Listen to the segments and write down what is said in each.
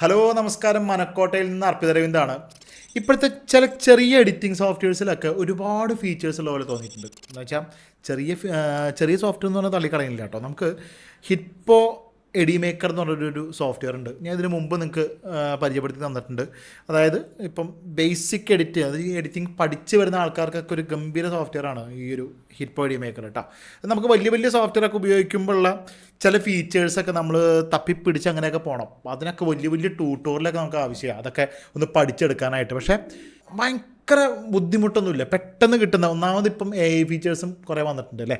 Hello നമസ്കാരം, മനക്കോട്ടയിൽ നിന്ന് അർപ്പിത രവിന്ദാണ്. ഇപ്പോഴത്തെ ചില ചെറിയ എഡിറ്റിംഗ് സോഫ്റ്റ്വെയർസിലൊക്കെ ഒരുപാട് ഫീച്ചേഴ്സ് ഉള്ള പോലെ തോന്നിയിട്ടുണ്ട്. എന്ന് വെച്ചാൽ ചെറിയ സോഫ്റ്റ്വെയർ എന്ന് പറഞ്ഞാൽ തള്ളിക്കളയുന്നില്ല കേട്ടോ. നമുക്ക് ഹിറ്റ്പോ എഡി മേക്കർ എന്ന് പറഞ്ഞൊരു സോഫ്റ്റ്വെയർ ഉണ്ട്. ഞാൻ ഇതിന് മുമ്പ് നിങ്ങൾക്ക് പരിചയപ്പെടുത്തി തന്നിട്ടുണ്ട്. അതായത് ഇപ്പം ബേസിക് എഡിറ്റ്, അത് ഈ എഡിറ്റിംഗ് പഠിച്ച് വരുന്ന ആൾക്കാർക്കൊക്കെ ഒരു ഗംഭീര സോഫ്റ്റ്വെയർ ആണ് ഈ ഒരു ഹിറ്റ്പോ എഡി മേക്കർ കേട്ടോ. നമുക്ക് വലിയ സോഫ്റ്റ്വെയർ ഒക്കെ ഉപയോഗിക്കുമ്പോഴുള്ള ചില ഫീച്ചേഴ്സൊക്കെ നമ്മൾ തപ്പിപ്പിടിച്ച് അങ്ങനെയൊക്കെ പോകണം. അതിനൊക്കെ വലിയ ട്യൂട്ടോറിയലൊക്കെ നമുക്ക് ആവശ്യമാണ്, അതൊക്കെ ഒന്ന് പഠിച്ചെടുക്കാനായിട്ട്. പക്ഷേ ഭയങ്കര ബുദ്ധിമുട്ടൊന്നുമില്ല, പെട്ടെന്ന് കിട്ടുന്ന. ഒന്നാമത് ഇപ്പം AI ഫീച്ചേഴ്സും കുറേ വന്നിട്ടുണ്ട് അല്ലേ.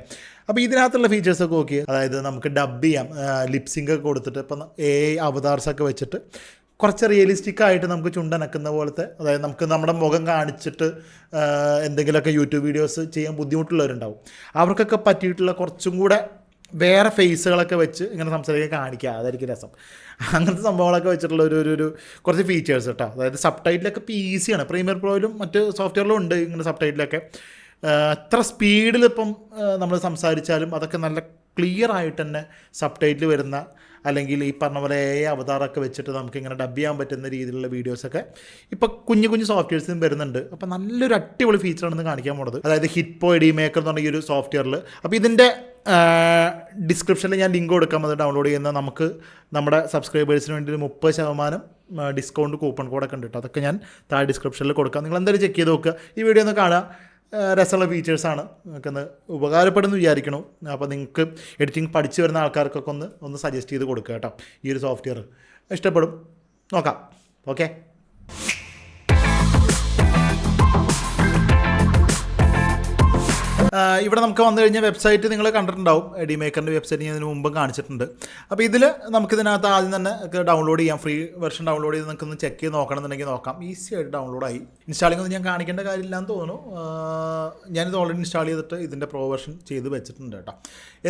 അപ്പോൾ ഇതിനകത്തുള്ള ഫീച്ചേഴ്സൊക്കെ നോക്കി, അതായത് നമുക്ക് ഡബ് ചെയ്യാം, ലിപ്സിംഗ് ഒക്കെ കൊടുത്തിട്ട് ഇപ്പം AI അവതാർസൊക്കെ വെച്ചിട്ട് കുറച്ച് റിയലിസ്റ്റിക് ആയിട്ട് നമുക്ക് ചുണ്ടനക്കുന്ന പോലത്തെ, അതായത് നമുക്ക് നമ്മുടെ മുഖം കാണിച്ചിട്ട് എന്തെങ്കിലുമൊക്കെ യൂട്യൂബ് വീഡിയോസ് ചെയ്യാൻ ബുദ്ധിമുട്ടുള്ളവരുണ്ടാവും. അവർക്കൊക്കെ പറ്റിയിട്ടുള്ള കുറച്ചും കൂടെ വേറെ ഫേസുകളൊക്കെ വെച്ച് ഇങ്ങനെ സംസാരിക്കാൻ കാണിക്കുക, അതായിരിക്കും രസം. അങ്ങനത്തെ സംഭവങ്ങളൊക്കെ വെച്ചിട്ടുള്ള ഒരു കുറച്ച് ഫീച്ചേഴ്സ് കേട്ടോ. അതായത് സബ് ടൈറ്റിലൊക്കെ ഇപ്പോൾ ഈസിയാണ്. പ്രീമിയർ പ്രോയിലും മറ്റ് സോഫ്റ്റ്വെയറിലും ഉണ്ട് ഇങ്ങനെ സബ് ടൈറ്റിലൊക്കെ. എത്ര സ്പീഡിൽ ഇപ്പം നമ്മൾ സംസാരിച്ചാലും അതൊക്കെ നല്ല ക്ലിയർ ആയിട്ട് തന്നെ സബ് ടൈറ്റിൽ വരുന്ന, അല്ലെങ്കിൽ ഈ പറഞ്ഞ പോലെ അവതാറൊക്കെ വെച്ചിട്ട് നമുക്കിങ്ങനെ ഡബ് ചെയ്യാൻ പറ്റുന്ന രീതിയിലുള്ള വീഡിയോസൊക്കെ ഇപ്പോൾ കുഞ്ഞു സോഫ്റ്റ്വെയർസും വരുന്നുണ്ട്. അപ്പോൾ നല്ലൊരു അടിപൊളി ഫീച്ചറാണെന്ന് കാണിക്കാൻ പോകുന്നത്. അതായത് ഹിറ്റ്പോ എഡി മേക്കർ എന്ന് പറഞ്ഞ ഈ ഒരു സോഫ്റ്റ്വെയറിൽ. അപ്പോൾ ഇതിൻ്റെ ഡിസ്ക്രിപ്ഷനിൽ ഞാൻ ലിങ്ക് കൊടുക്കാം, അത് ഡൗൺലോഡ് ചെയ്യുന്ന നമുക്ക് നമ്മുടെ സബ്സ്ക്രൈബേഴ്സിന് വേണ്ടി ഒരു 30% ഡിസ്കൗണ്ട് കൂപ്പൺ കോഡൊക്കെ ഉണ്ട് കേട്ടോ. അതൊക്കെ ഞാൻ താഴെ ഡിസ്ക്രിപ്ഷനിൽ കൊടുക്കാം. നിങ്ങൾ എന്തായാലും ചെക്ക് ചെയ്ത് നോക്കുക, ഈ വീഡിയോ ഒന്ന് കാണുക. രസമുള്ള ഫീച്ചേഴ്സാണ്, നിങ്ങൾക്കൊന്ന് ഉപകാരപ്പെടുന്നു വിചാരിക്കണു. അപ്പോൾ നിങ്ങൾക്ക് എഡിറ്റിംഗ് പഠിച്ചു വരുന്ന ആൾക്കാർക്കൊക്കെ ഒന്ന് സജസ്റ്റ് ചെയ്ത് കൊടുക്കുക കേട്ടോ. ഈ ഒരു സോഫ്റ്റ്വെയർ ഇഷ്ടപ്പെടും, നോക്കാം. ഓക്കെ, ഇവിടെ നമുക്ക് വന്നു കഴിഞ്ഞാൽ വെബ്സൈറ്റ് നിങ്ങൾ കണ്ടിട്ടുണ്ടാവും. എഡി മേക്കറിൻ്റെ വെബ്സൈറ്റ് ഞാൻ ഇതിന് മുമ്പും കാണിച്ചിട്ടുണ്ട്. അപ്പോൾ ഇതിൽ നമുക്കിതിനകത്ത് ആദ്യം തന്നെ ഡൗൺലോഡ് ചെയ്യാം. ഫ്രീ വെർഷൻ ഡൗൺലോഡ് ചെയ്ത് നിങ്ങൾക്കൊന്ന് ചെക്ക് ചെയ്ത് നോക്കണമെന്നുണ്ടെങ്കിൽ നോക്കാം. ഈസി ആയിട്ട് ഡൗൺലോഡായി. ഇൻസ്റ്റാളിംഗ് ഒന്നും ഞാൻ കാണിക്കേണ്ട കാര്യമില്ലാന്ന് തോന്നുന്നു. ഞാനിത് ഓൾറെഡി ഇൻസ്റ്റാൾ ചെയ്തിട്ട് ഇതിൻ്റെ പ്രോ വെർഷൻ ചെയ്ത് വെച്ചിട്ടുണ്ട് കേട്ടോ.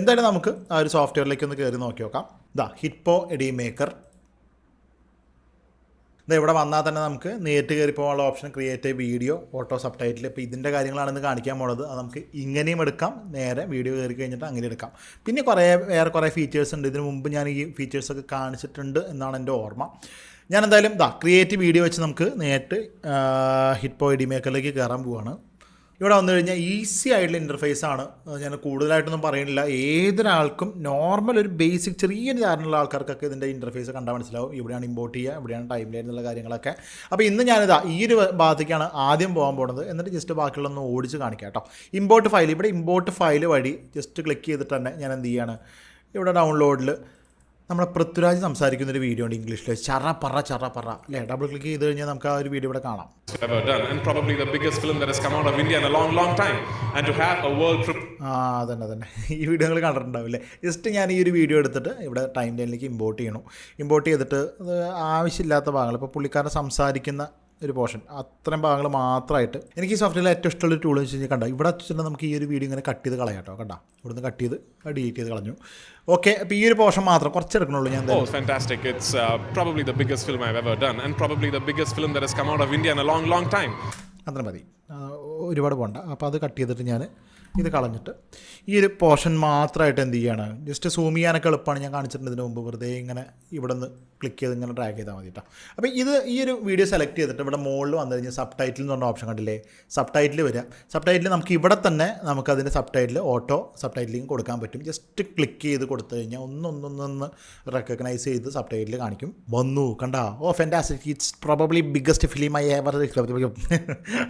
എന്തായാലും നമുക്ക് ആ ഒരു സോഫ്റ്റ്വെയറിലേക്ക് ഒന്ന് കയറി നോക്കി നോക്കാം. ഹിറ്റ്പോ എഡി മേക്കർ. ഇവിടെ വന്നാൽ തന്നെ നമുക്ക് നേരിട്ട് കയറി പോകാനുള്ള option, create A video, auto sub title. ഇപ്പോൾ ഇതിൻ്റെ കാര്യങ്ങളാണെന്ന് കാണിക്കാൻ പോണത്. അത് നമുക്ക് ഇങ്ങനെയും എടുക്കാം, നേരെ വീഡിയോ കയറി കഴിഞ്ഞിട്ട് അങ്ങനെ എടുക്കാം. പിന്നെ വേറെ കുറേ ഫീച്ചേഴ്സ് ഉണ്ട്. ഇതിന് മുമ്പ് ഞാൻ ഈ ഫീച്ചേഴ്സൊക്കെ കാണിച്ചിട്ടുണ്ട് എന്നാണ് എൻ്റെ ഓർമ്മ. ഞാൻ എന്തായാലും ക്രിയേറ്റ് വീഡിയോ വെച്ച് നമുക്ക് നേരിട്ട് ഹിറ്റ്പോ എഡി മേക്കറിലേക്ക് കയറാൻ പോവുകയാണ്. ഇവിടെ വന്നു കഴിഞ്ഞാൽ ഈസി ആയിട്ടുള്ള ഇൻ്റർഫേസാണ്. ഞാൻ കൂടുതലായിട്ടൊന്നും പറയുന്നില്ല. ഏതൊരാൾക്കും നോർമൽ ഒരു ബേസിക് ചെറിയൊരു ധാരണയുള്ള ആൾക്കാർക്കൊക്കെ ഇതിൻ്റെ ഇൻ്റർഫേസ് കണ്ടാൽ മനസ്സിലാവും. ഇവിടെയാണ് ഇമ്പോർട്ട് ചെയ്യുക, ഇവിടെയാണ് ടൈം ലൈൻ എന്നുള്ള കാര്യങ്ങളൊക്കെ. അപ്പോൾ ഇന്ന് ഞാനിതാ ഈ ഒരു ഭാഗത്തേക്കാണ് ആദ്യം പോകാൻ പോകുന്നത്. എന്നിട്ട് ജസ്റ്റ് ബാക്കിയുള്ളൊന്ന് ഓടിച്ച് കാണിക്കാം കേട്ടോ. ഇമ്പോർട്ട് ഫയൽ, ഇവിടെ ഇമ്പോർട്ട് ഫയൽ വഴി ജസ്റ്റ് ക്ലിക്ക് ചെയ്തിട്ട് തന്നെ ഞാൻ എന്ത് ചെയ്യാണ്, ഇവിടെ ഡൗൺലോഡിൽ നമ്മുടെ പൃഥ്വിരാജ് സംസാരിക്കുന്നൊരു വീഡിയോ ഉണ്ട് ഇംഗ്ലീഷിൽ. ചറ പറ അല്ലേ. ഡബിൾ ക്ലിക്ക് ചെയ്ത് കഴിഞ്ഞാൽ നമുക്ക് ആ ഒരു വീഡിയോ ഇവിടെ കാണാം. അതന്നെ ഈ വീഡിയോ നിങ്ങൾ കണ്ടിട്ടുണ്ടാവില്ലേ. ജസ്റ്റ് ഞാൻ ഈ ഒരു വീഡിയോ എടുത്തിട്ട് ഇവിടെ ടൈം ലൈനിലേക്ക് ഇമ്പോർട്ട് ചെയ്യണം. ഇമ്പോർട്ട് ചെയ്തിട്ട് അത് ആവശ്യമില്ലാത്ത ഭാഗങ്ങൾ, ഇപ്പോൾ പുള്ളിക്കാരൻ സംസാരിക്കുന്ന ഒരു പോർഷൻ, അത്രയും ഭാഗങ്ങൾ മാത്രമായിട്ട്. എനിക്ക് ഈ സോഫ്റ്റ്വെയറിൽ ഏറ്റവും ഇഷ്ടമുള്ള ടൂൾ എന്ന് വെച്ച് കഴിഞ്ഞാൽ കണ്ട ഇവിടെ വെച്ചിട്ട് നമുക്ക് ഈ ഒരു വീഡിയോ ഇങ്ങനെ കട്ട് ചെയ്ത് കളയാം കേട്ടോ. കണ്ട ഇവിടുന്ന് കട്ട് ചെയ്ത് ഡിലീറ്റ് ചെയ്ത് കളഞ്ഞു. ഓക്കെ, അപ്പോൾ ഈ ഒരു പോർഷൻ മാത്രം കുറച്ച് എടുക്കണുള്ളൂ ഞാൻ. Fantastic. It's probably the biggest film I've ever done and probably the biggest film that has come out of India in a long time. അത്ര മതി, ഒരുപാട് പോകണ്ട. അപ്പോൾ അത് കട്ട് ചെയ്തിട്ട് ഞാൻ ഇത് കളഞ്ഞിട്ട് ഈ ഒരു പോർഷൻ മാത്രമായിട്ട് എന്ത് ചെയ്യാണ്, ജസ്റ്റ് സൂം ചെയ്യാനൊക്കെ എളുപ്പമാണ്. ഞാൻ കാണിച്ചിട്ടുണ്ട് ഇതിന് മുമ്പ്. വെറുതെ ഇങ്ങനെ ഇവിടെ നിന്ന് ക്ലിക്ക് ചെയ്ത് ഇങ്ങനെ ഡ്രാഗ് ചെയ്താൽ മതി കേട്ടോ. അപ്പോൾ ഈ ഒരു വീഡിയോ സെലക്ട് ചെയ്തിട്ട് ഇവിടെ മുകളിൽ വന്നു കഴിഞ്ഞാൽ സബ് ടൈറ്റിൽ എന്ന് പറഞ്ഞ ഓപ്ഷൻ കണ്ടില്ലേ, സബ് ടൈറ്റിൽ വരിക. സബ് ടൈറ്റിൽ നമുക്ക് ഇവിടെ തന്നെ നമുക്കതിൻ്റെ സബ് ടൈറ്റിൽ ഓട്ടോ സബ് ടൈറ്റിലിങ് കൊടുക്കാൻ പറ്റും. ജസ്റ്റ് ക്ലിക്ക് ചെയ്ത് കൊടുത്തു കഴിഞ്ഞാൽ ഒന്നൊന്ന് റെക്കഗ്നൈസ് ചെയ്ത് സബ് ടൈറ്റിൽ കാണിക്കും. വന്നു കണ്ടാ, fantastic, it's probably biggest film I ever.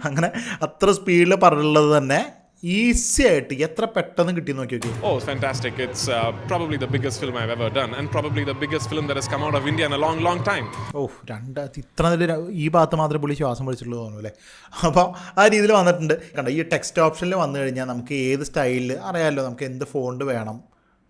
അങ്ങനെ അത്ര സ്പീഡിൽ പറഞ്ഞുള്ളത് തന്നെ ഈസി ആയിട്ട് എത്ര പെട്ടെന്ന് കിട്ടി നോക്കി നോക്കി. Fantastic. It's probably the biggest film I've ever done and probably the biggest film that has come out of India in a long time. ഇത്ര നല്ല ഈ ഭാഗത്ത് മാത്രമേ പുള്ളി ശ്വാസം വലിച്ചുള്ളൂ തോന്നുന്നു അല്ലേ. അപ്പോൾ ആ രീതിയിൽ വന്നിട്ടുണ്ട്. കണ്ട ഈ ടെക്സ്റ്റ് ഓപ്ഷനിൽ വന്നു കഴിഞ്ഞാൽ നമുക്ക് ഏത് സ്റ്റൈലിൽ അറിയാമല്ലോ, നമുക്ക് എന്ത് ഫോണ്ട് വേണം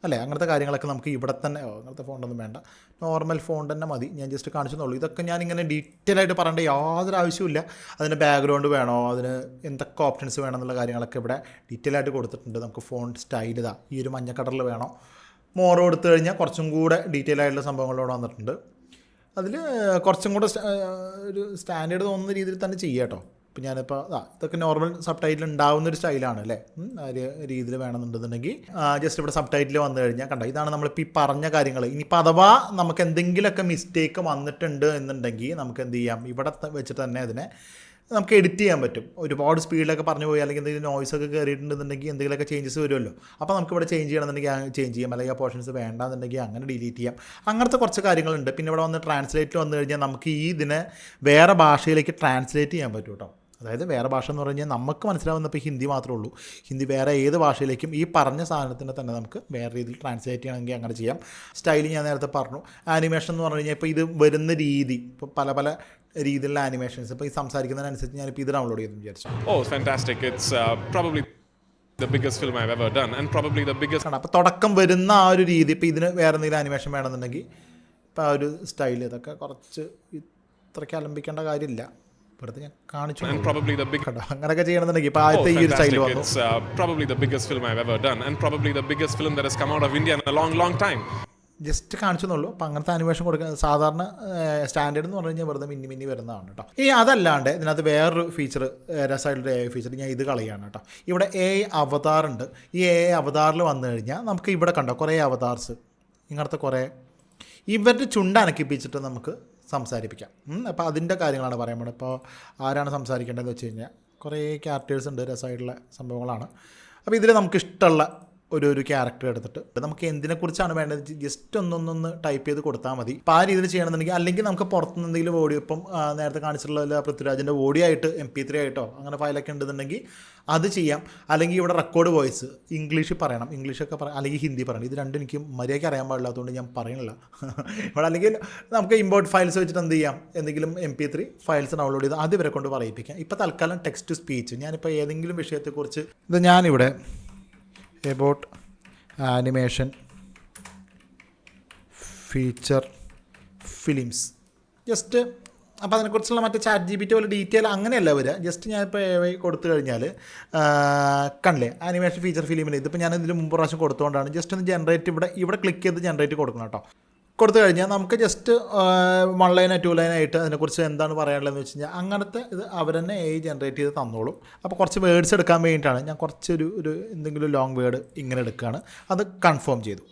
അല്ലേ, അങ്ങനത്തെ കാര്യങ്ങളൊക്കെ നമുക്ക് ഇവിടെ തന്നെ. അങ്ങനത്തെ ഫോണ്ടൊന്നും വേണ്ട, നോർമൽ ഫോണ്ട് തന്നെ മതി. ഞാൻ ജസ്റ്റ് കാണിച്ചെന്നുള്ളൂ. ഇതൊക്കെ ഞാനിങ്ങനെ ഡീറ്റെയിൽ ആയിട്ട് പറയേണ്ട യാതൊരു ആവശ്യമില്ല. അതിന് ബാക്ക്ഗ്രൗണ്ട് വേണോ, അതിന് എന്തൊക്കെ ഓപ്ഷൻസ് വേണം എന്നുള്ള കാര്യങ്ങളൊക്കെ ഇവിടെ ഡീറ്റെയിൽ ആയിട്ട് കൊടുത്തിട്ടുണ്ട്. നമുക്ക് ഫോണ്ട് സ്റ്റൈൽ ഈ ഒരു മഞ്ഞ കളറിൽ വേണോ, മോർ കൊടുത്തു കഴിഞ്ഞാൽ കുറച്ചും കൂടെ ഡീറ്റെയിൽ ആയിട്ടുള്ള സംഭവങ്ങളോട് വന്നിട്ടുണ്ട്. അതിൽ കുറച്ചും കൂടെ ഒരു സ്റ്റാൻഡേർഡ് തോന്നുന്ന രീതിയിൽ തന്നെ ചെയ്യാം കേട്ടോ. ഇപ്പം ഞാനിപ്പോൾ ഇതൊക്കെ നോർമൽ സബ് ടൈറ്റിൽ ഉണ്ടാവുന്ന ഒരു സ്റ്റൈലാണ് അല്ലേ, ആ ഒരു രീതിയിൽ വേണമെന്നുണ്ടെന്നുണ്ടെങ്കിൽ ജസ്റ്റ് ഇവിടെ സബ് ടൈറ്റിൽ വന്നു കഴിഞ്ഞാൽ കണ്ട ഇതാണ് നമ്മളിപ്പോൾ ഈ പറഞ്ഞ കാര്യങ്ങൾ. ഇനിയിപ്പോൾ അഥവാ നമുക്ക് എന്തെങ്കിലുമൊക്കെ മിസ്റ്റേക്ക് വന്നിട്ടുണ്ട് എന്നുണ്ടെങ്കിൽ നമുക്ക് എന്ത് ചെയ്യാം, ഇവിടെ വെച്ചിട്ട് തന്നെ അതിനെ നമുക്ക് എഡിറ്റ് ചെയ്യാൻ പറ്റും. ഒരുപാട് സ്പീഡിലൊക്കെ പറഞ്ഞു പോയി അല്ലെങ്കിൽ എന്തെങ്കിലും നോയ്സൊക്കെ കയറിയിട്ടുണ്ടെന്നുണ്ടെങ്കിൽ എന്തെങ്കിലുമൊക്കെ ചേഞ്ചസ് വരുമല്ലോ. അപ്പോൾ നമുക്ക് ഇവിടെ ചേഞ്ച് ചെയ്യണമെന്നുണ്ടെങ്കിൽ ചേഞ്ച് ചെയ്യാം, അല്ലെങ്കിൽ ആ പോർഷൻസ് വേണ്ടാന്നുണ്ടെങ്കിൽ അങ്ങനെ ഡിലീറ്റ് ചെയ്യാം. അങ്ങനത്തെ കുറച്ച് കാര്യങ്ങളുണ്ട്. പിന്നെ ഇവിടെ വന്ന് ട്രാൻസ്ലേറ്റ് വന്നു കഴിഞ്ഞാൽ നമുക്ക് ഈ ഇതിനെ വേറെ ഭാഷയിലേക്ക് ട്രാൻസ്ലേറ്റ് ചെയ്യാൻ പറ്റും കേട്ടോ. അതായത് വേറെ ഭാഷ എന്ന് പറഞ്ഞു കഴിഞ്ഞാൽ നമുക്ക് മനസ്സിലാവുന്നപ്പോൾ ഹിന്ദി മാത്രമേ ഉള്ളൂ. ഹിന്ദി വേറെ ഏത് ഭാഷയിലേക്കും ഈ പറഞ്ഞ സാധനത്തിനെ തന്നെ നമുക്ക് വേറെ രീതിയിൽ ട്രാൻസ്ലേറ്റ് ചെയ്യണമെങ്കിൽ അങ്ങനെ ചെയ്യാം. സ്റ്റൈൽ ഞാൻ നേരത്തെ പറഞ്ഞു. ആനിമേഷൻ എന്ന് പറഞ്ഞു കഴിഞ്ഞാൽ ഇപ്പോൾ ഇത് വരുന്ന രീതി, ഇപ്പോൾ പല രീതിയിലുള്ള ആനിമേഷൻസ്, ഇപ്പോൾ ഈ സംസാരിക്കുന്നതിനനുസരിച്ച് ഞാനിപ്പോൾ ഇത് ഡൗൺലോഡ് ചെയ്തെന്ന് വിചാരിച്ചു. Oh, fantastic. It's probably the biggest film I've ever done and probably the biggest... അപ്പോൾ തുടക്കം വരുന്ന ആ ഒരു രീതി, ഇപ്പോൾ ഇതിന് വേറെ എന്തെങ്കിലും ആനിമേഷൻ വേണമെന്നുണ്ടെങ്കിൽ ഇപ്പോൾ ആ ഒരു സ്റ്റൈൽ ഇതൊക്കെ കുറച്ച് ഇത്രയ്ക്ക് അലമ്പിക്കേണ്ട കാര്യമില്ല. വെറുതെ ഞാൻ കാണിച്ചു. And probably the big... അങ്ങനെയൊക്കെ ചെയ്യണമെന്നുണ്ടെങ്കിൽ ഇപ്പോൾ ആദ്യത്തെ ഈ ഒരു സ്റ്റൈൽ വന്നു. It's probably the biggest film I've ever done and probably the biggest film that has come out of India in a long time. Just കാണിച്ചെന്നുള്ളൂ. അപ്പോൾ അങ്ങനത്തെ ആനിമേഷൻ കൊടുക്കുക സാധാരണ സ്റ്റാൻഡേർഡ് എന്ന് പറഞ്ഞു കഴിഞ്ഞാൽ വെറുതെ മിന്നി വരുന്നതാണ് കേട്ടോ. ഈ അതല്ലാണ്ട് ഇതിനകത്ത് വേറൊരു ഫീച്ചർ, രസമായിട്ടുള്ള AI ഫീച്ചർ, ഞാൻ ഇത് കളയാണ് കേട്ടോ. ഇവിടെ AI അവതാർ ഉണ്ട്. ഈ AI അവതാറിൽ വന്നു കഴിഞ്ഞാൽ നമുക്ക് ഇവിടെ കണ്ടോ കുറേ അവതാർസ്, ഇങ്ങനത്തെ കുറേ ഇവരുടെ ചുണ്ട് അനക്കിപ്പിച്ചിട്ട് നമുക്ക് സംസാരിപ്പിക്കാം. അപ്പോൾ അതിൻ്റെ കാര്യങ്ങളാണ് പറയാൻ പോകുന്നത്. ഇപ്പോൾ ആരാണ് സംസാരിക്കേണ്ടതെന്ന് വെച്ച് കഴിഞ്ഞാൽ കുറേ ക്യാരക്ടേഴ്സ് ഉണ്ട്, രസമായിട്ടുള്ള സംഭവങ്ങളാണ്. അപ്പോൾ ഇതിൽ നമുക്കിഷ്ടമുള്ള ഒരു ക്യാരക്ടർ എടുത്തിട്ട് നമുക്ക് എന്തിനെക്കുറിച്ചാണ് വേണ്ടത് ജസ്റ്റ് ഒന്നൊന്ന് ടൈപ്പ് ചെയ്ത് കൊടുത്താൽ മതി. അപ്പോൾ ആ രീതിയിൽ ചെയ്യണമെന്നുണ്ടെങ്കിൽ, അല്ലെങ്കിൽ നമുക്ക് പുറത്തുനിന്ന് എന്തെങ്കിലും ഓഡിയോ, ഇപ്പം നേരത്തെ കാണിച്ചിട്ടുള്ള പൃഥ്വിരാജിൻ്റെ ഓഡിയോ ആയിട്ട് MP3 ആയിട്ടോ അങ്ങനെ ഫയലൊക്കെ ഉണ്ടെന്നുണ്ടെങ്കിൽ അത് ചെയ്യാം. അല്ലെങ്കിൽ ഇവിടെ റെക്കോർഡ് വോയിസ് ഇംഗ്ലീഷിൽ പറയണം, ഇംഗ്ലീഷൊക്കെ പറയാം, അല്ലെങ്കിൽ ഹിന്ദി പറയണം. ഇത് രണ്ടും എനിക്ക് മര്യാദയ്ക്ക് അറിയാൻ പാടില്ലാത്തതുകൊണ്ട് ഞാൻ പറയണില്ല. ഇവിടെ അല്ലെങ്കിൽ നമുക്ക് ഇമ്പോർട്ട് ഫയൽസ് വെച്ചിട്ട് എന്ത് ചെയ്യാം, എന്തെങ്കിലും MP3 ഫയൽസ് ഡൗൺലോഡ് ചെയ്ത് അത് ഇവരെ കൊണ്ട് പറയിപ്പിക്കാം. ഇപ്പോൾ തൽക്കാലം ടെക്സ്റ്റ് ടു സ്പീച്ച്, ഞാനിപ്പോൾ ഏതെങ്കിലും വിഷയത്തെക്കുറിച്ച് ഇത് ഞാനിവിടെ about animation feature films just, അപ്പോൾ അതിനെക്കുറിച്ചുള്ള മറ്റേ ChatGPT പോലെ ഡീറ്റെയിൽ അങ്ങനെയല്ല വരിക. ജസ്റ്റ് ഞാനിപ്പോൾ AI കൊടുത്തു കഴിഞ്ഞാൽ കണ്ടില്ലേ ആനിമേഷൻ ഫീച്ചർ ഫിലിമിന്, ഇതിപ്പോൾ ഞാൻ ഇതിന് മുമ്പ് പ്രാവശ്യം കൊടുത്തുകൊണ്ടാണ്. ജസ്റ്റ് ഒന്ന് ജനറേറ്റ് ഇവിടെ ക്ലിക്ക് ചെയ്ത് ജനറേറ്റ് കൊടുക്കണം കേട്ടോ. കൊടുത്തു കഴിഞ്ഞാൽ നമുക്ക് ജസ്റ്റ് 1 ലൈനോ 2 ലൈനായിട്ട് അതിനെക്കുറിച്ച് എന്താണ് പറയാനുള്ളതെന്ന് വെച്ച് കഴിഞ്ഞാൽ അങ്ങനത്തെ ഇത് അവർ തന്നെ AI ജനറേറ്റ് ചെയ്ത് തന്നോളും. അപ്പോൾ കുറച്ച് വേർഡ്സ് എടുക്കാൻ വേണ്ടിയിട്ടാണ് ഞാൻ കുറച്ചൊരു എന്തെങ്കിലും ലോങ് വേർഡ് ഇങ്ങനെ എടുക്കുകയാണ്. അത് കൺഫേം ചെയ്ത്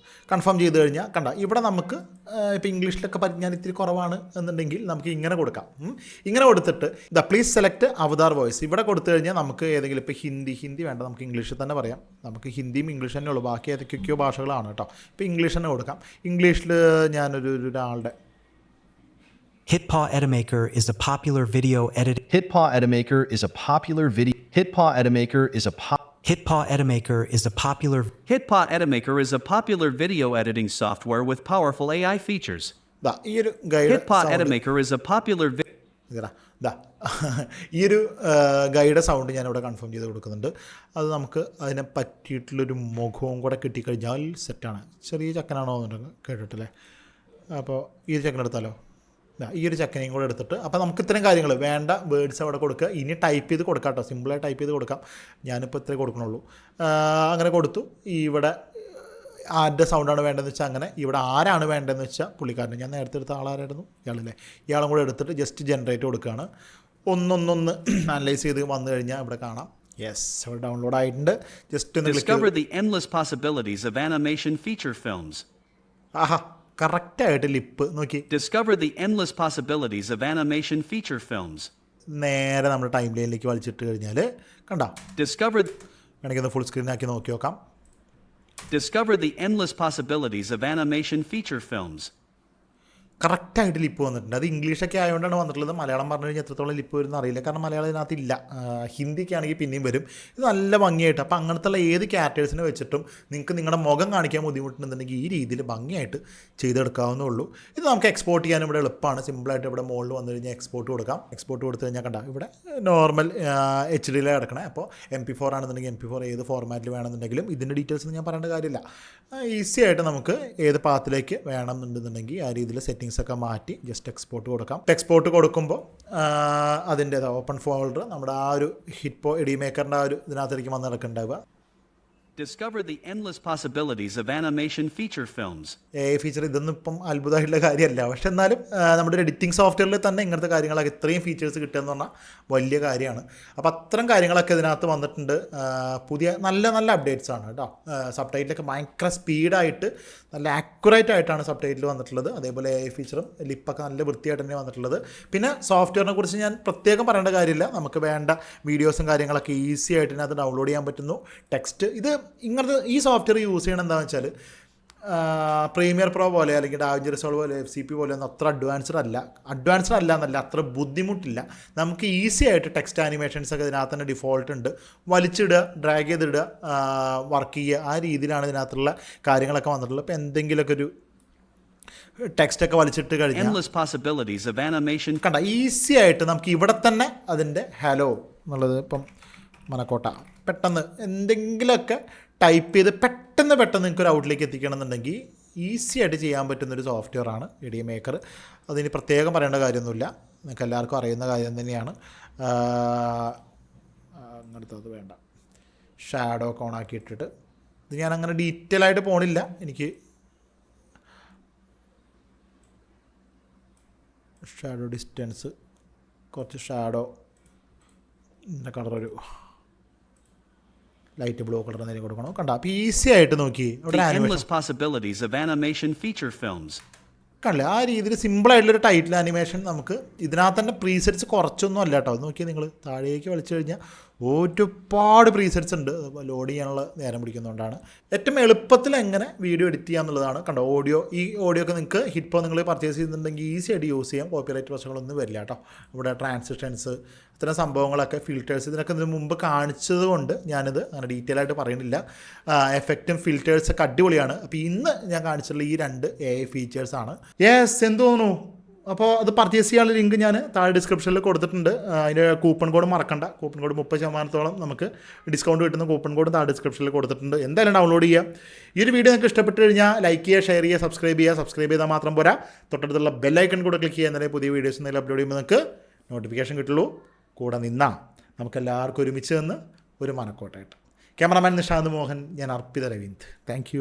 കഴിഞ്ഞാൽ കണ്ട ഇവിടെ നമുക്ക് ഇപ്പോൾ ഇംഗ്ലീഷിലൊക്കെ പരിജ്ഞാനം ഇത്തിരി കുറവാണ് എന്നുണ്ടെങ്കിൽ നമുക്ക് ഇങ്ങനെ കൊടുക്കാം. ഇങ്ങനെ കൊടുത്തിട്ട് പ്ലീസ് സെലക്ട് അവതാർ വോയിസ് ഇവിടെ കൊടുത്തു കഴിഞ്ഞാൽ നമുക്ക് ഏതെങ്കിലും ഇപ്പോൾ ഹിന്ദി വേണ്ട, നമുക്ക് ഇംഗ്ലീഷിൽ തന്നെ പറയാം. നമുക്ക് ഹിന്ദിയും ഇംഗ്ലീഷ് തന്നെ ഉള്ളൂ, ബാക്കി ഏതൊക്കെയൊക്കെയോ ഭാഷകളാണ് കേട്ടോ. ഇപ്പോൾ ഇംഗ്ലീഷ് തന്നെ കൊടുക്കാം. ഇംഗ്ലീഷിൽ ഒരാളുടെ Hitpaw Edimaker is a popular video editing. Hitpaw Edimaker is a popular video. Hitpaw Edimaker is a Hitpaw Edimaker is a popular. Hitpaw Edimaker is a popular video editing software with powerful AI features. ഈ ഒരു guide Hitpaw Edimaker is a popular ഈ ഒരു guide sound ഞാനിവിടെ confirm ചെയ്ത് കൊടുക്കുന്നുണ്ട്. അത് നമുക്ക് അതിനെ പറ്റിയിട്ടുള്ളൊരു മുഖവും കൂടെ കിട്ടിക്കഴിഞ്ഞാൽ സെറ്റാണ്. ചെറിയ ചക്കനാണോ എന്നുണ്ടെങ്കിൽ കേട്ടിട്ടില്ലേ. അപ്പോൾ ഈ ഒരു ചക്കനെടുത്താലോ, ഈ ഒരു ചക്കനെയും കൂടെ എടുത്തിട്ട് അപ്പോൾ നമുക്ക് ഇത്രയും കാര്യങ്ങൾ വേണ്ട വേർഡ്സ് അവിടെ കൊടുക്കുക. ഇനി ടൈപ്പ് ചെയ്ത് കൊടുക്കാം കേട്ടോ, സിമ്പിളായി ടൈപ്പ് ചെയ്ത് കൊടുക്കാം. ഞാനിപ്പോൾ ഇത്രേ കൊടുക്കണുള്ളൂ. അങ്ങനെ കൊടുത്തു. ഇവിടെ ആരുടെ സൗണ്ടാണ് വേണ്ടതെന്ന് വെച്ചാൽ അങ്ങനെ, ഇവിടെ ആരാണ് വേണ്ടതെന്ന് വെച്ചാൽ പുള്ളിക്കാരനെ, ഞാൻ നേരത്തെ എടുത്ത ആളാരായിരുന്നു, ഇയാളല്ലേ, ഇയാളും കൂടെ എടുത്തിട്ട് ജസ്റ്റ് ജനറേറ്റ് കൊടുക്കുകയാണ്. ഒന്നൊന്ന് അനലൈസ് ചെയ്ത് വന്നു കഴിഞ്ഞാൽ ഇവിടെ കാണാം. യെസ്, അവിടെ ഡൗൺലോഡ് ആയിട്ടുണ്ട്. ജസ്റ്റ് ഒന്ന് Discover the endless possibilities of animation feature films. ആഹാ, കറക്റ്റായിട്ട് ലിപ്പ് നോക്കി. Discover the endless possibilities of animation feature films. നേരെ നമ്മുടെ ടൈം ലൈനിലേക്ക് വലിച്ചിട്ട് കഴിഞ്ഞാൽ കണ്ടോ, വേണമെങ്കിൽ ഒന്ന് ഫുൾ സ്ക്രീനാക്കി നോക്കി നോക്കാം. Discover the endless possibilities of animation feature films. കറക്റ്റായിട്ട് ലിപ്പ് വന്നിട്ടുണ്ട്. അത് ഇംഗ്ലീഷൊക്കെ ആയതുകൊണ്ടാണ് വന്നിട്ടുള്ളത്. മലയാളം പറഞ്ഞു കഴിഞ്ഞാൽ എത്രത്തോളം ലിപ്പ് വരുന്ന അറിയില്ല, കാരണം മലയാളം ഇതിനകത്ത് ഇല്ല. ഹിന്ദിക്ക് ആണെങ്കിൽ പിന്നെയും വരും. ഇത് നല്ല ഭംഗിയായിട്ട്, അപ്പോൾ അങ്ങനത്തെ ഏത് ക്യാരക്ടേഴ്സിനെ വെച്ചിട്ടും നിങ്ങൾക്ക് നിങ്ങളുടെ മുഖം കാണിക്കാൻ ബുദ്ധിമുട്ടുണ്ടെന്നുണ്ടെങ്കിൽ ഈ രീതിയിൽ ഭംഗിയായിട്ട് ചെയ്തെടുക്കാവുന്നേ ഉള്ളൂ. ഇത് നമുക്ക് എക്സ്പോർട്ട് ചെയ്യാൻ ഇവിടെ എളുപ്പമാണ്. സിമ്പിളായിട്ട് ഇവിടെ മുകളിൽ വന്നു കഴിഞ്ഞാൽ എക്സ്പോർട്ട് കൊടുക്കാം. എക്സ്പോർട്ട് കൊടുത്തു കഴിഞ്ഞാൽ കണ്ട ഇവിടെ നോർമൽ HD കിടക്കണേ. അപ്പോൾ MP4 ആണെന്നുണ്ടെങ്കിൽ MP4 ഏത് ഫോർമാറ്റിൽ വേണമെന്നുണ്ടെങ്കിലും ഇതിൻ്റെ ഡീറ്റെയിൽസ് ഒന്നും ഞാൻ പറയേണ്ട കാര്യമില്ല. ഈസി ആയിട്ട് നമുക്ക് ഏത് പാത്തിലേക്ക് വേണമെന്നുണ്ടെന്നുണ്ടെങ്കിൽ ആ രീതിയിൽ സെറ്റിംഗ്സ് ഒക്കെ മാറ്റി ജസ്റ്റ് എക്സ്പോർട്ട് കൊടുക്കാം. എക്സ്പോർട്ട് കൊടുക്കുമ്പോൾ അതിൻ്റെ ഓപ്പൺ ഫോൾഡർ നമ്മുടെ ആ ഒരു ഹിറ്റ്പോ എഡിമേക്കറിൻ്റെ ആ ഒരു ഇതിനകത്തേക്ക് വന്ന് നടക്കുന്നുണ്ടാവുക. Discover the endless possibilities of animation feature films. Feature ഇതൊന്നും ഇപ്പം അത്ഭുതമായിട്ടുള്ള കാര്യമല്ല, പക്ഷെ എന്നാലും നമ്മുടെ ഒരു എഡിറ്റിംഗ് സോഫ്റ്റ്വെയറിൽ തന്നെ ഇങ്ങനത്തെ കാര്യങ്ങളൊക്കെ ഇത്രയും ഫീച്ചേഴ്സ് കിട്ടുക എന്ന് പറഞ്ഞാൽ വലിയ കാര്യമാണ്. അപ്പോൾ അത്തരം കാര്യങ്ങളൊക്കെ ഇതിനകത്ത് വന്നിട്ടുണ്ട്. പുതിയ നല്ല നല്ല അപ്ഡേറ്റ്സ് ആണ് കേട്ടോ. സബ് ടൈറ്റിലൊക്കെ ഭയങ്കര സ്പീഡായിട്ട് നല്ല ആക്യുറേറ്റ് ആയിട്ടാണ് സബ് ടൈറ്റിൽ വന്നിട്ടുള്ളത്. അതേപോലെ ഫീച്ചറും ലിപ്പൊക്കെ നല്ല വൃത്തിയായിട്ട് തന്നെ വന്നിട്ടുള്ളത്. പിന്നെ സോഫ്റ്റ്വെയറിനെ കുറിച്ച് ഞാൻ പ്രത്യേകം പറയേണ്ട കാര്യമില്ല. നമുക്ക് വേണ്ട വീഡിയോസും കാര്യങ്ങളൊക്കെ ഈസി ആയിട്ട് ഇതിനകത്ത് ഡൗൺലോഡ് ചെയ്യാൻ പറ്റുന്നു. ടെക്സ്റ്റ് ഇത് ഇങ്ങനത്തെ ഈ സോഫ്റ്റ്വെയർ യൂസ് ചെയ്യണം എന്താണെന്ന് വെച്ചാൽ പ്രീമിയർ പ്രോ പോലെ അല്ലെങ്കിൽ ഡാവിഞ്ചി റിസോൾവ് പോലെ FCP പോലെ ഒന്നും അത്ര അഡ്വാൻസ്ഡ് അല്ല എന്നല്ല, അത്ര ബുദ്ധിമുട്ടില്ല. നമുക്ക് ഈസി ആയിട്ട് ടെക്സ്റ്റ് ആനിമേഷൻസ് ഒക്കെ ഇതിനകത്ത് തന്നെ ഡിഫോൾട്ട് ഉണ്ട്. വലിച്ചിടുക, ഡ്രാഗ് ചെയ്തിടുക, വർക്ക് ചെയ്യുക, ആ രീതിയിലാണ് ഇതിനകത്തുള്ള കാര്യങ്ങളൊക്കെ വന്നിട്ടുള്ളത്. ഇപ്പോൾ എന്തെങ്കിലുമൊക്കെ ഒരു ടെക്സ്റ്റൊക്കെ വലിച്ചിട്ട് കഴിഞ്ഞാൽ Endless possibilities of animation. കണ്ട ഈസി ആയിട്ട് നമുക്ക് ഇവിടെ തന്നെ അതിൻ്റെ ഹലോ എന്നുള്ളത് ഇപ്പം മനക്കോട്ട പെട്ടെന്ന് എന്തെങ്കിലുമൊക്കെ ടൈപ്പ് ചെയ്ത് പെട്ടെന്ന് നിങ്ങൾക്ക് ഒരു ഔട്ടിലേക്ക് എത്തിക്കണമെന്നുണ്ടെങ്കിൽ ഈസി ആയിട്ട് ചെയ്യാൻ പറ്റുന്നൊരു സോഫ്റ്റ്വെയറാണ് വീഡിയോ മേക്കർ. അതിന് പ്രത്യേകം പറയേണ്ട കാര്യമൊന്നുമില്ല, നിങ്ങൾക്ക് എല്ലാവർക്കും അറിയുന്ന കാര്യം തന്നെയാണ്. അങ്ങനത്തെ അത് വേണ്ട, ഷാഡോ ഒക്കെ ഓണാക്കി ഇട്ടിട്ട് ഇത് ഞാൻ അങ്ങനെ ഡീറ്റെയിൽ ആയിട്ട് പോണില്ല. എനിക്ക് ഷാഡോ ഡിസ്റ്റൻസ് കുറച്ച് ഷാഡോ കളറൊരു ലൈറ്റ് ബ്ലൂ കളർ എന്തെങ്കിലും കൊടുക്കണം. കണ്ട അപ്പോൾ ഈസി ആയിട്ട് നോക്കി The endless possibilities of animation feature films. കണ്ടില്ല, ആ രീതിയിൽ സിമ്പിളായിട്ടുള്ളൊരു ടൈറ്റിൽ ആനിമേഷൻ നമുക്ക് ഇതിനകത്ത് തന്നെ പ്രീസെറ്റ്സ് കുറച്ചൊന്നും അല്ല കേട്ടോ. അത് നോക്കിയാൽ നിങ്ങൾ താഴേക്ക് വലിച്ചു കഴിഞ്ഞാൽ ഒരുപാട് പ്രീസെറ്റ്സ് ഉണ്ട്. ലോഡ് ചെയ്യാനുള്ള നേരം പിടിക്കുന്നതുകൊണ്ടാണ്. ഏറ്റവും എളുപ്പത്തിൽ എങ്ങനെ വീഡിയോ എഡിറ്റ് ചെയ്യുക എന്നുള്ളതാണ്. കണ്ടോ, ഈ ഓഡിയോ ഒക്കെ നിങ്ങൾക്ക് ഹിറ്റ്പോ നിങ്ങൾ പർച്ചേസ് ചെയ്യുന്നുണ്ടെങ്കിൽ ഈസി ആയിട്ട് യൂസ് ചെയ്യാം. കോപ്പിറൈറ്റ് പ്രശ്നങ്ങളൊന്നും വരില്ല കേട്ടോ. ഇവിടെ ട്രാൻസിഷൻസ് ഇത്തരം സംഭവങ്ങളൊക്കെ ഫിൽറ്റേഴ്സ് ഇതിനൊക്കെ ഇതിന് മുമ്പ് കാണിച്ചത് കൊണ്ട് ഞാനിത് അങ്ങനെ ഡീറ്റെയിൽ ആയിട്ട് പറയുന്നില്ല. എഫക്റ്റും ഫിൽറ്റേഴ്സൊക്കെ അടിപൊളിയാണ്. അപ്പോൾ ഇന്ന് ഞാൻ കാണിച്ചിട്ടുള്ള ഈ 2 AI ഫീച്ചേഴ്സാണ്. എന്ത് തോന്നുന്നു? അപ്പോൾ അത് പർച്ചേസ് ചെയ്യാനുള്ള ലിങ്ക് ഞാൻ താഴെ ഡിസ്ക്രിപ്ഷനിൽ കൊടുത്തിട്ടുണ്ട്. അതിൻ്റെ കൂപ്പൺ കോഡ് മറക്കണ്ട. കൂപ്പൺ കോഡ് 30% നമുക്ക് ഡിസ്കൗണ്ട് കിട്ടുന്ന കൂപ്പൺ കോഡ് താഴെ ഡിസ്ക്രിപ്ഷനിൽ കൊടുത്തിട്ടുണ്ട്. എന്തായാലും ഡൗൺലോഡ് ചെയ്യാം. ഈ ഒരു വീഡിയോ നിങ്ങൾക്ക് ഇഷ്ടപ്പെട്ട് കഴിഞ്ഞാൽ ലൈക്ക് ചെയ്യുക, ഷെയർ ചെയ്യുക, സബ്സ്ക്രൈബ് ചെയ്താൽ മാത്രം പോരാ, തൊട്ടടുത്തുള്ള ബെല്ലൈക്കൺ കൂടെ ക്ലിക്ക് ചെയ്യുക. എന്നാലേ പുതിയ വീഡിയോസ് എന്തെങ്കിലും അപ്ലോഡ് ചെയ്യുമ്പോൾ നിങ്ങൾക്ക് നോട്ടിഫിക്കേഷൻ കിട്ടുള്ളൂ. കൂടെ നിന്നാൽ നമുക്കെല്ലാവർക്കും ഒരുമിച്ച് നിന്ന് ഒരു മനക്കോട്ടായിട്ട്. ക്യാമറമാൻ നിഷാന്ത് മോഹൻ, ഞാൻ അർപ്പിത രവീന്ദ്. താങ്ക്